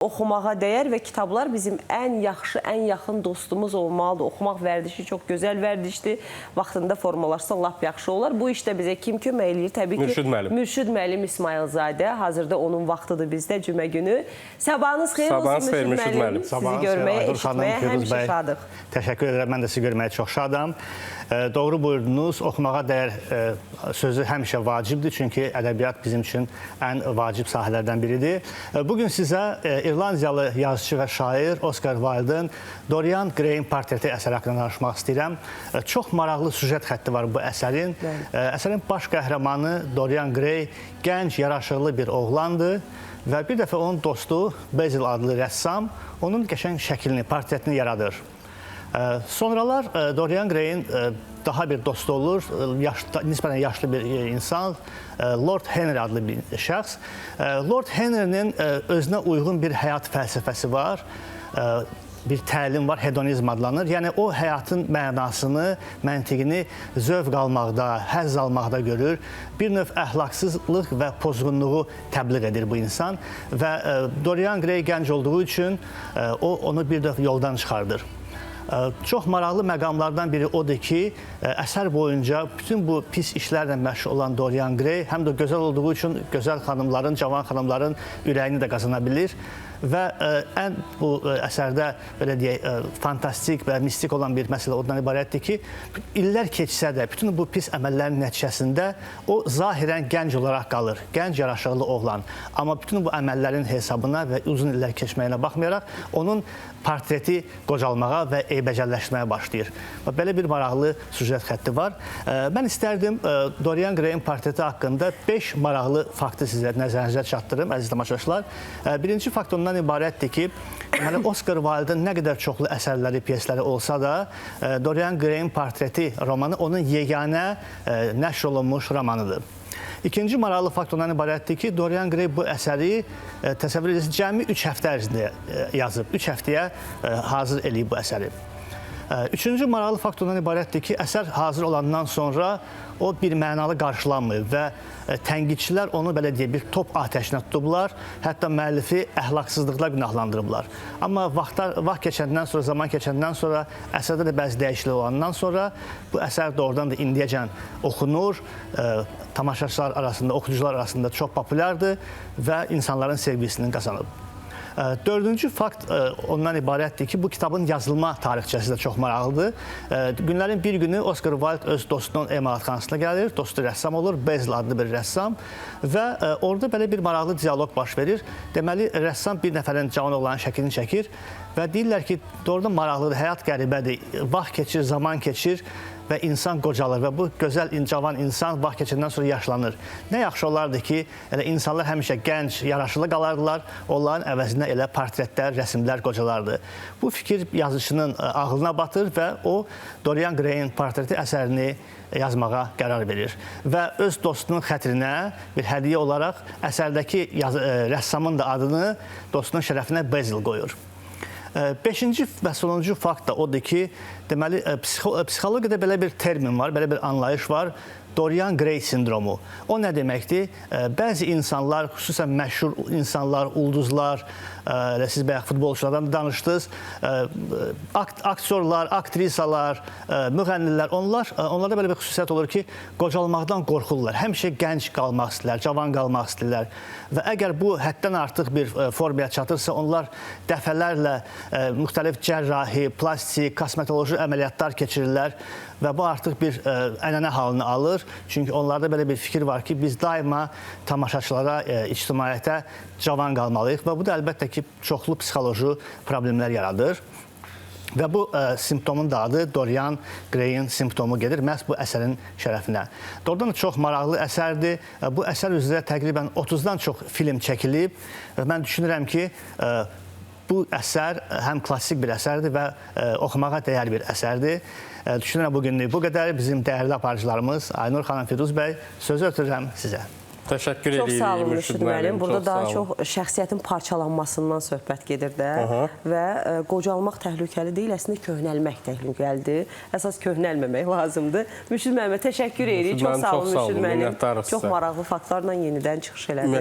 Oxumağa dəyər və kitablar bizim ən yaxşı, ən yaxın dostumuz olmalıdır. Oxumaq vərdişi çox gözəl vərdişdir. Vaxtında formalaşsa lap yaxşı olar. Bu işdə bizə kim kömək eləyir? Təbii ki, Mürşid müəllim. Mürşid müəllim İsmailzadə. Hazırda onun vaxtıdır bizdə cümə günü. Sabahınız xeyir olsun Mürşid müəllim. Sizi görməyə, eşitməyə həmişə şadıq. Təşəkkür edirəm. Mən də sizi görməyə çox şadam. Doğru buyurdunuz. Oxumağa dəyər sözü həmişə vacibdir. Çünki ədəbiyyat bizim üçün ən vacib sahələrdən biridir. Bugün sizə İrlandiyalı yazıcı və şair Oscar Wilde'ın Dorian Gray'in portreti əsəri haqqında danışmaq istəyirəm. Çox maraqlı süjet xətti var bu əsərin. Əsərin baş qəhrəmanı Dorian Gray gənc, yaraşıqlı bir oğlandır və bir dəfə onun dostu Basil adlı rəssam onun qəşəng şəklini, portretini yaradır. Sonralar Dorian Gray'in daha bir dostu olur, nisbətən yaşlı bir insan, Lord Henry adlı bir şəxs. Lord Henry'nin özünə uyğun bir həyat fəlsəfəsi var, bir təlim var, hedonizm adlanır. Yəni, o həyatın mənasını, məntiqini zövq almaqda, həzz almaqda görür. Bir növ əxlaqsızlıq və pozğunluğu təbliğ edir bu insan və Dorian Gray gənc olduğu üçün onu bir növ yoldan çıxardır. Çox maraqlı məqamlardan biri odur ki, əsər boyunca bütün bu pis işlərlə məşğul olan Dorian Gray həm də gözəl olduğu üçün gözəl xanımların, cavan xanımların ürəyini də qazana bilir. Və ən bu əsərdə belə deyək, fantastik və mistik olan bir məsələ ondan ibarətdir ki, illər keçsə də bütün bu pis əməllərin nəticəsində o zahirən gənc olaraq qalır, gənc yaraşıqlı oğlan. Amma bütün bu əməllərin hesabına və uzun illər keçməyinə baxmayaraq onun portreti qocalmağa və eybəcəlləşməyə başlayır. Belə bir maraqlı süjet xətti var. Mən istərdim Dorian Gray'in portreti haqqında 5 maraqlı faktı sizə nəzərinizə çatdırım, əziz tamaşaçılar. Birinci fakt ondan ibarətdir ki, Oscar Wilde'ın nə qədər çoxlu əsərləri, piyesləri olsa da, Dorian Gray'in portreti romanı onun yeganə nəşr olunmuş romanıdır. İkinci maraqlı fakt ondan ibarətdir ki, Dorian Gray bu əsəri təsəvvür edirsiniz, cəmi 3 həftə ərzində yazıb, 3 həftəyə hazır eləyib bu əsəri. Üçüncü maraqlı fakt ondan ibarətdir ki, əsər hazır olandan sonra o bir mənalı qarşılanmıyor və tənqidçilər onu belə deyək, bir top atəşinə tutublar, hətta müəllifi əxlaqsızlıqla günahlandırıblar. Amma vaxt keçəndən sonra, zaman keçəndən sonra, əsərdə də bəzi dəyişiklik olandan sonra bu əsər doğrudan da indiyəcən oxunur, tamaşaçılar arasında, oxucular arasında çox populyardır və insanların sevgisini qazanıb. Dördüncü fakt ondan ibarətdir ki, bu kitabın yazılma tarixçəsi də çox maraqlıdır. Günlərin bir günü Oscar Wilde öz dostunun emalatxanasına gəlir, dostu rəssam olur, Basil adlı bir rəssam və orada belə bir maraqlı diyaloq baş verir. Deməli, rəssam bir nəfərin cavan oğlanın şəklini çəkir və deyirlər ki, doğrudan maraqlıdır, həyat qəribədir, vaxt keçir, zaman keçir və insan qocalır və bu gözəl, cavan insan vaxt keçəndən sonra yaşlanır. Nə yaxşı olardı ki, insanlar həmişə gənc, yaraşıqlı qalardılar, onların əvəzinə elə portretlər, rəsmlər qocalardı. Bu fikir yazıcının ağlına batır və o Dorian Gray'in portreti əsərini yazmağa qərar verir. Və öz dostunun xətrinə bir hədiyyə olaraq əsərdəki rəssamın da adını dostunun şərəfinə Basil qoyur. Beşinci və sonuncu fakt da odur ki, deməli, psixologiyada belə bir termin var, belə bir anlayış var. Dorian Gray sindromu. O nə deməkdir? Bəzi insanlar, xüsusən məşhur insanlar, ulduzlar, siz bayaq futbolçulardan danışdınız, aktyorlar, aktrisalar, müğənnilər, onlarda belə bir xüsusiyyət olur ki, qocalmaqdan qorxurlar. Həmişə gənc qalmaq istəyirlər, cavan qalmaq istəyirlər. Və əgər bu həddən artıq bir formaya çatırsa, onlar dəfələrlə müxtəlif cərrahi, plastik, kosmetoloji əməliyyatlar keçirirlər və bu artıq bir ənənə halını alır. Çünki onlarda belə bir fikir var ki, biz daima tamaşaçılara, ictimaiyyətə cavan qalmalıyıq və bu da əlbəttə ki, çoxlu psixoloji problemlər yaradır. Və bu simptomun da adı Dorian Gray'in simptomu gedir, məhz bu əsərin şərəfinə. Doğrudan çox maraqlı əsərdir. Bu əsər üzrə təqribən 30-dan çox film çəkilib və mən düşünürəm ki, bu əsər həm klassik bir əsərdir və oxumağa dəyər bir əsərdir. Düşünürəm bugünlük bu qədər. Bizim dəyərli aparıcılarımız Aynur xanım, Firuz bəy, sözü ötürürəm sizə. Təşəkkür edirik. Çox sağ olun Mürşid müəllim. Burada daha çox şəxsiyyətin parçalanmasından söhbət gedir də və qocalmaq təhlükəli deyil, əslində köhnəlmək təhlükəlidir. Əsas köhnəlməmək lazımdır. Mürşid müəllimə təşəkkür edirik. Çox sağ olun Mürşid müəllim. Çox maraqlı faktlarla yenidən çıxış elədi.